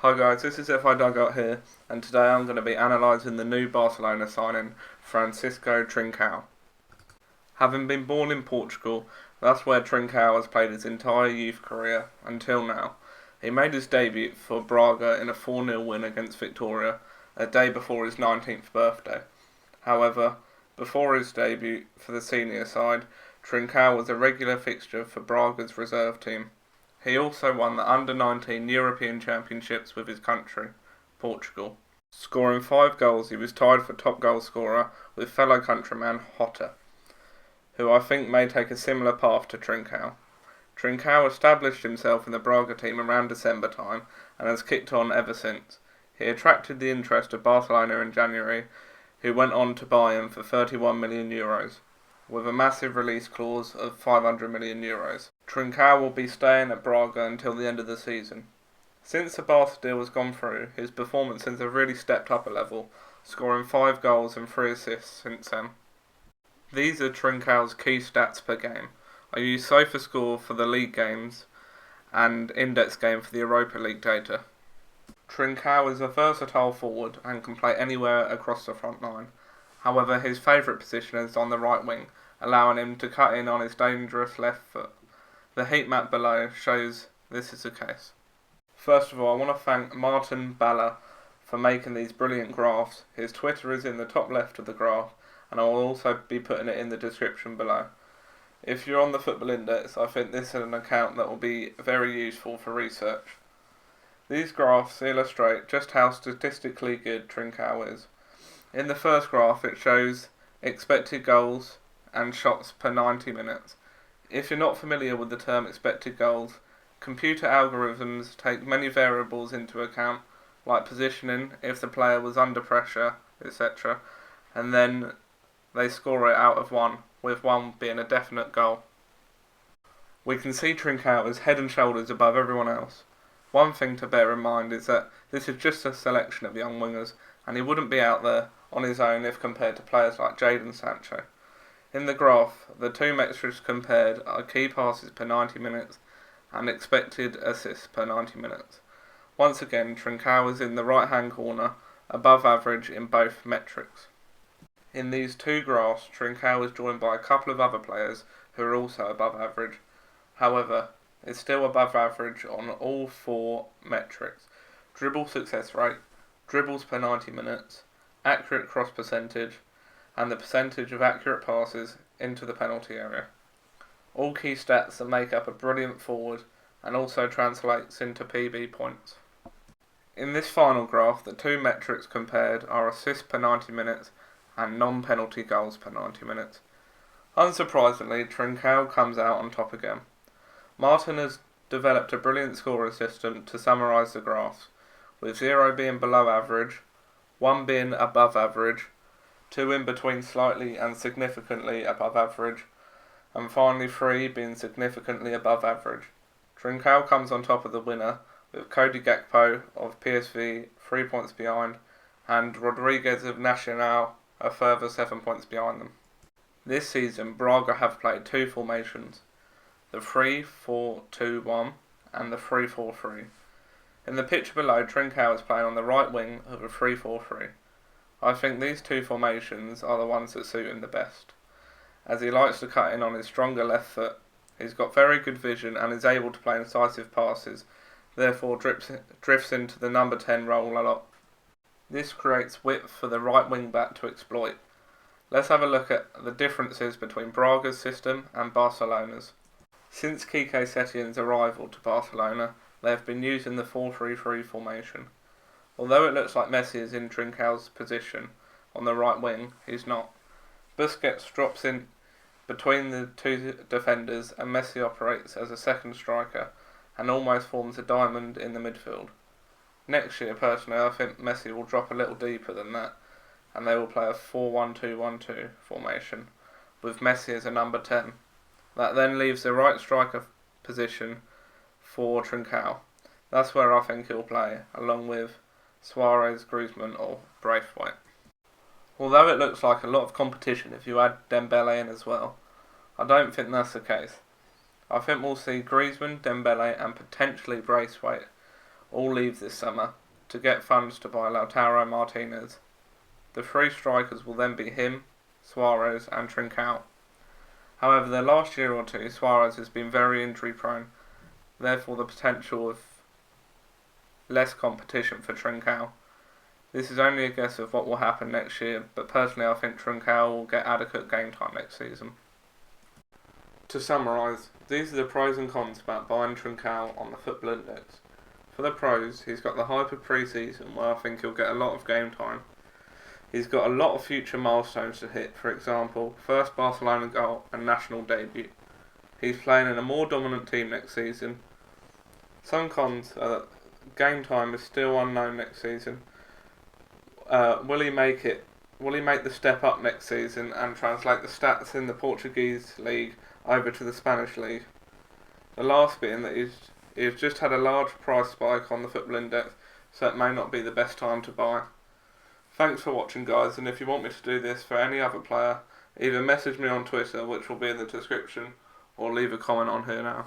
Hi guys, this is FI Dugout here, and today I'm going to be analysing the new Barcelona signing, Francisco Trincao. Having been born in Portugal, that's where Trincao has played his entire youth career until now. He made his debut for Braga in a 4-0 win against Victoria, a day before his 19th birthday. However, before his debut for the senior side, Trincao was a regular fixture for Braga's reserve team. He also won the Under-19 European Championships with his country, Portugal. Scoring 5 goals, he was tied for top goal scorer with fellow countryman Jota, who I think may take a similar path to Trincao. Trincao established himself in the Braga team around December time and has kicked on ever since. He attracted the interest of Barcelona in January, who went on to buy him for €31 million, with a massive release clause of €500 million. Trincao will be staying at Braga until the end of the season. Since the Barca deal has gone through, his performances have really stepped up a level, scoring 5 goals and 3 assists since then. These are Trincao's key stats per game. I use SofaScore for the league games and Index Game for the Europa League data. Trincao is a versatile forward and can play anywhere across the front line. However, his favourite position is on the right wing, allowing him to cut in on his dangerous left foot. The heat map below shows this is the case. First of all, I want to thank Martin Balla for making these brilliant graphs. His Twitter is in the top left of the graph, and I will also be putting it in the description below. If you're on the Football Index, I think this is an account that will be very useful for research. These graphs illustrate just how statistically good Trincao is. In the first graph, it shows expected goals and shots per 90 minutes. If you're not familiar with the term expected goals, computer algorithms take many variables into account, like positioning, if the player was under pressure, etc., and then they score it out of 1, with 1 being a definite goal. We can see Trincao is head and shoulders above everyone else. One thing to bear in mind is that this is just a selection of young wingers, and he wouldn't be out there on his own if compared to players like Jadon Sancho. In the graph, the two metrics compared are key passes per 90 minutes and expected assists per 90 minutes. Once again, Trincao is in the right-hand corner, above average in both metrics. In these two graphs, Trincao is joined by a couple of other players who are also above average. However, is still above average on all 4 metrics: dribble success rate, dribbles per 90 minutes, accurate cross percentage, and the percentage of accurate passes into the penalty area. All key stats that make up a brilliant forward and also translates into PB points. In this final graph, the two metrics compared are assists per 90 minutes and non-penalty goals per 90 minutes. Unsurprisingly, Trincao comes out on top again. Martin has developed a brilliant scoring system to summarise the graphs, with 0 being below average, 1 being above average, 2 in between slightly and significantly above average, and finally 3 being significantly above average. Trincao comes on top of the winner, with Cody Gakpo of PSV 3 points behind, and Rodriguez of Nacional a further 7 points behind them. This season, Braga have played 2 formations, the 3-4-2-1 and the 3-4-3. In the picture below, Trincao is playing on the right wing of a 3-4-3. I think these 2 formations are the ones that suit him the best, as he likes to cut in on his stronger left foot. He's got very good vision and is able to play incisive passes, therefore drifts into the number 10 role a lot. This creates width for the right wing back to exploit. Let's have a look at the differences between Braga's system and Barcelona's. Since Quique Setien's arrival to Barcelona, they have been using the 4-3-3 formation. Although it looks like Messi is in Trincao's position on the right wing, he's not. Busquets drops in between the 2 defenders and Messi operates as a second striker and almost forms a diamond in the midfield. Next year, personally, I think Messi will drop a little deeper than that, and they will play a 4-1-2-1-2 formation, with Messi as a number 10. That then leaves the right striker position for Trincao. That's where I think he'll play, along with Suarez, Griezmann or Braithwaite. Although it looks like a lot of competition if you add Dembele in as well, I don't think that's the case. I think we'll see Griezmann, Dembele and potentially Braithwaite all leave this summer to get funds to buy Lautaro Martinez. The three strikers will then be him, Suarez and Trincao. However, the last year or two, Suarez has been very injury prone, therefore the potential of less competition for Trincao. This is only a guess of what will happen next year, but personally I think Trincao will get adequate game time next season. To summarise, these are the pros and cons about buying Trincao on the Football Index. For the pros, he's got the hype of pre-season where I think he'll get a lot of game time. He's got a lot of future milestones to hit, for example, first Barcelona goal and national debut. He's playing in a more dominant team next season. Some cons are that game time is still unknown next season. Will he make it? Will he make the step up next season and translate the stats in the Portuguese league over to the Spanish league? The last being that he's just had a large price spike on the Football Index, so it may not be the best time to buy. Thanks for watching, guys, and if you want me to do this for any other player, either message me on Twitter, which will be in the description, or leave a comment on here now.